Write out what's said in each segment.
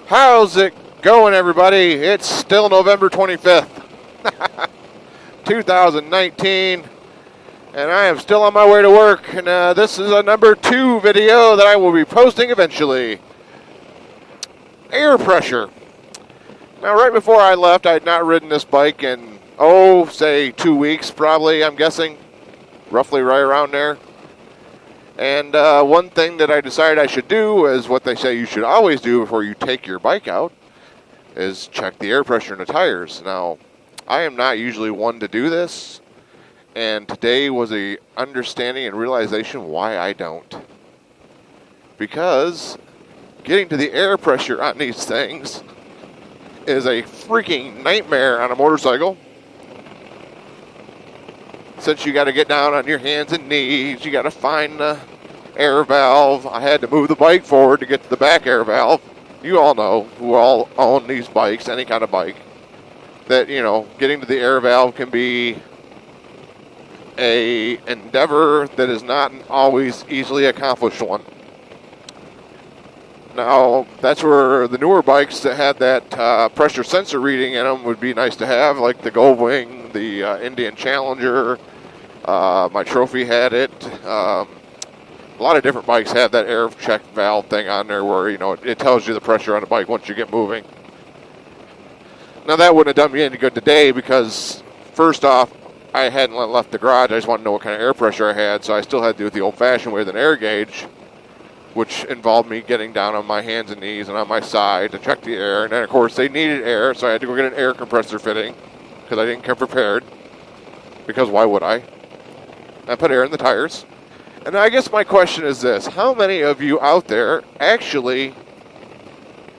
How's it going, everybody? It's still November 25th, 2019, and I am still on my way to work, and this is a number 2 video that I will be posting eventually. Air pressure. Now, right before I left, I had not ridden this bike in, say 2 weeks, probably, I'm guessing, roughly right around there. And one thing that I decided I should do is what they say you should always do before you take your bike out is check the air pressure in the tires. Now, I am not usually one to do this, and today was a understanding and realization why I don't. Because getting to the air pressure on these things is a freaking nightmare on a motorcycle. Since you got to get down on your hands and knees, you got to find the air valve. I had to move the bike forward to get to the back air valve. You all know, who all own these bikes, any kind of bike, that, you know, getting to the air valve can be a endeavor that is not always easily accomplished one. Now, that's where the newer bikes that had that pressure sensor reading in them would be nice to have, like the Goldwing, the Indian Challenger. My Trophy had it. A lot of different bikes have that air check valve thing on there where, you know, it tells you the pressure on the bike once you get moving. Now, that wouldn't have done me any good today because, first off, I hadn't left the garage. I just wanted to know what kind of air pressure I had, so I still had to do it the old-fashioned way with an air gauge, which involved me getting down on my hands and knees and on my side to check the air. And then, of course, they needed air, so I had to go get an air compressor fitting because I didn't come prepared. Because why would I? I put air in the tires. And I guess my question is this. How many of you out there actually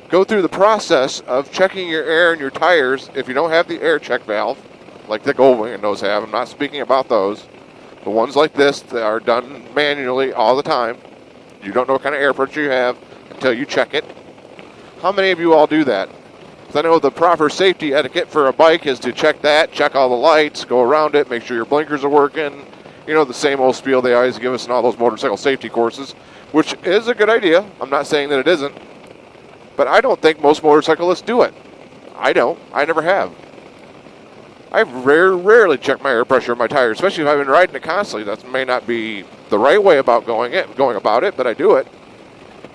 go through the process of checking your air in your tires if you don't have the air check valve, like the Goldwing and those have? I'm not speaking about those. The ones like this that are done manually all the time. You don't know what kind of air pressure you have until you check it. How many of you all do that? Because I know the proper safety etiquette for a bike is to check that, check all the lights, go around it, make sure your blinkers are working. You know, the same old spiel they always give us in all those motorcycle safety courses, which is a good idea. I'm not saying that it isn't. But I don't think most motorcyclists do it. I don't. I never have. I rarely check my air pressure in my tires, especially if I've been riding it constantly. That may not be the right way about going about it, but I do it.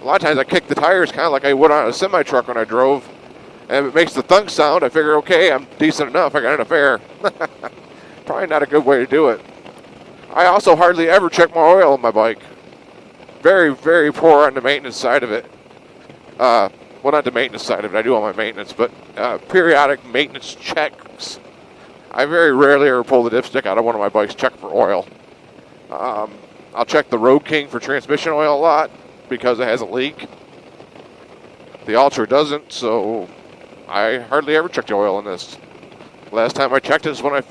A lot of times I kick the tires kind of like I would on a semi-truck when I drove. And if it makes the thunk sound, I figure, okay, I'm decent enough. I got enough air. Probably not a good way to do it. I also hardly ever check my oil on my bike. Very, very poor on the maintenance side of it. Well, not the maintenance side of it. I do all my maintenance, but periodic maintenance checks. I very rarely ever pull the dipstick out of one of my bikes, check for oil. I'll check the Road King for transmission oil a lot because it has a leak. The Ultra doesn't, so I hardly ever check the oil in this. Last time I checked it is when I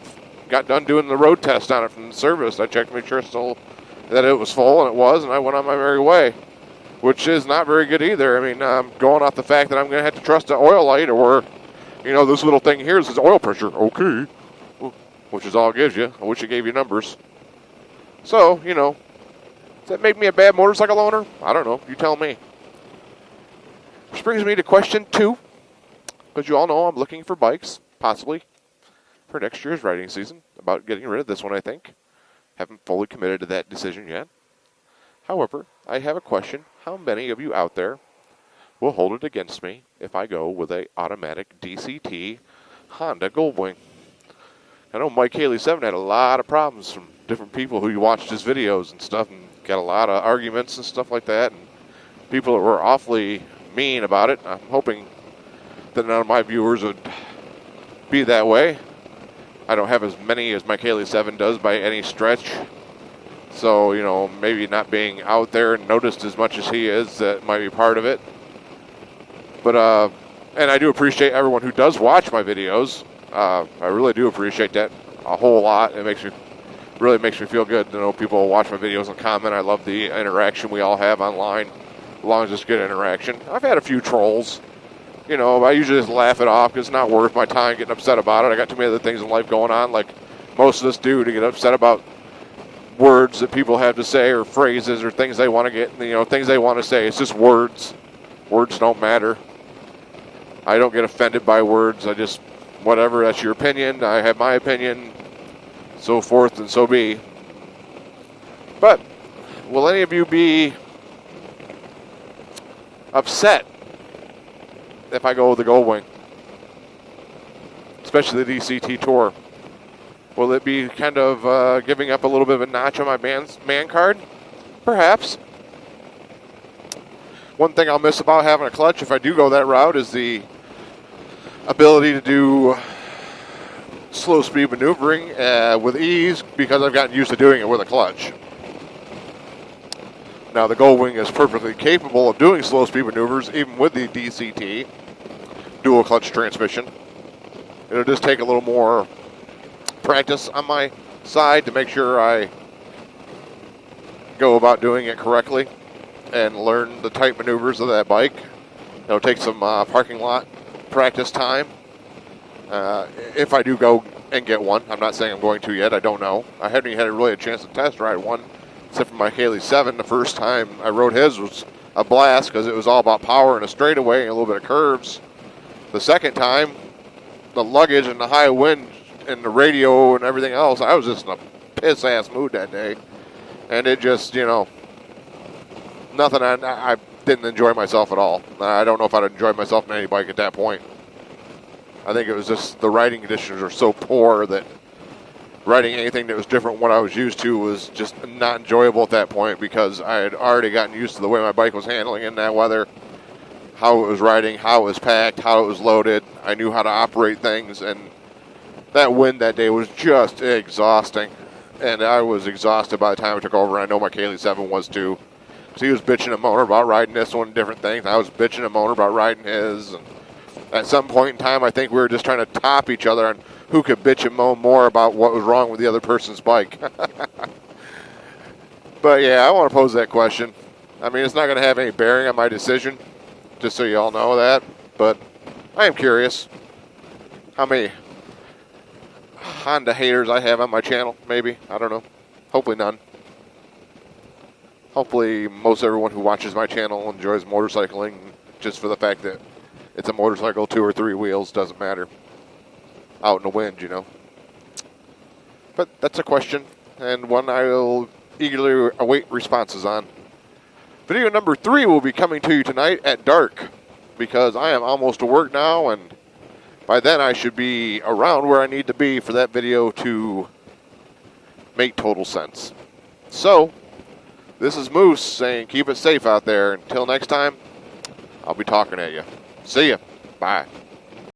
got done doing the road test on it from the service. I checked to make sure that it was full, and it was, and I went on my merry way, which is not very good either. I mean, I'm going off the fact that I'm going to have to trust the oil light, or, you know, this little thing here says oil pressure. Okay. Which is all it gives you. I wish it gave you numbers. So, you know, does that make me a bad motorcycle owner? I don't know. You tell me. Which brings me to question 2. Because you all know I'm looking for bikes, possibly, for next year's riding season. About getting rid of this one, I think. Haven't fully committed to that decision yet. However, I have a question. How many of you out there will hold it against me if I go with a automatic DCT Honda Goldwing? I know Mike Haley 7 had a lot of problems from different people who watched his videos and stuff, and got a lot of arguments and stuff like that, and people that were awfully mean about it. I'm hoping that none of my viewers would be that way. I don't have as many as Mike Haley 7 does by any stretch. So, you know, maybe not being out there and noticed as much as he is, that might be part of it. But, and I do appreciate everyone who does watch my videos. I really do appreciate that a whole lot. It really makes me feel good to know people watch my videos and comment. I love the interaction we all have online, as long as it's good interaction. I've had a few trolls. You know, I usually just laugh it off because it's not worth my time getting upset about it. I got too many other things in life going on, like most of us do, to get upset about words that people have to say or phrases or things they want to get, you know, things they want to say. It's just words. Words don't matter. I don't get offended by words. I just, whatever, that's your opinion. I have my opinion, so forth and so be. But will any of you be upset if I go with the Gold Wing? Especially the DCT Tour. Will it be kind of giving up a little bit of a notch on my man card? Perhaps. One thing I'll miss about having a clutch, if I do go that route, is the ability to do slow speed maneuvering with ease, because I've gotten used to doing it with a clutch. Now the Gold Wing is perfectly capable of doing slow speed maneuvers even with the DCT, dual clutch transmission. It'll just take a little more practice on my side to make sure I go about doing it correctly and learn the tight maneuvers of that bike. It'll take some parking lot practice time. If I do go and get one, I'm not saying I'm going to yet, I don't know. I haven't even had really a chance to test ride one, except for my Haley 7. The first time I rode his was a blast because it was all about power and a straightaway and a little bit of curves. The second time, the luggage and the high wind and the radio and everything else, I was just in a piss-ass mood that day. And it just, nothing, I didn't enjoy myself at all. I don't know if I'd enjoyed myself on any bike at that point. I think it was just the riding conditions were so poor that riding anything that was different from what I was used to was just not enjoyable at that point, because I had already gotten used to the way my bike was handling in that weather, how it was riding, how it was packed, how it was loaded. I knew how to operate things, and that wind that day was just exhausting. And I was exhausted by the time I took over. I know my Haley 7 was too. So he was bitching and moaning about riding this one and different things. I was bitching and moaning about riding his. And at some point in time, I think we were just trying to top each other on who could bitch and moan more about what was wrong with the other person's bike. But yeah, I want to pose that question. I mean, it's not going to have any bearing on my decision, just so you all know that. But I am curious how many Honda haters I have on my channel, maybe. I don't know. Hopefully none. Hopefully most everyone who watches my channel enjoys motorcycling, just for the fact that it's a motorcycle, 2 or 3 wheels, doesn't matter. Out in the wind, But that's a question, and one I will eagerly await responses on. Video number 3 will be coming to you tonight at dark, because I am almost to work now, and by then I should be around where I need to be for that video to make total sense. So, this is Moose saying keep it safe out there. Until next time, I'll be talking at you. See ya. Bye.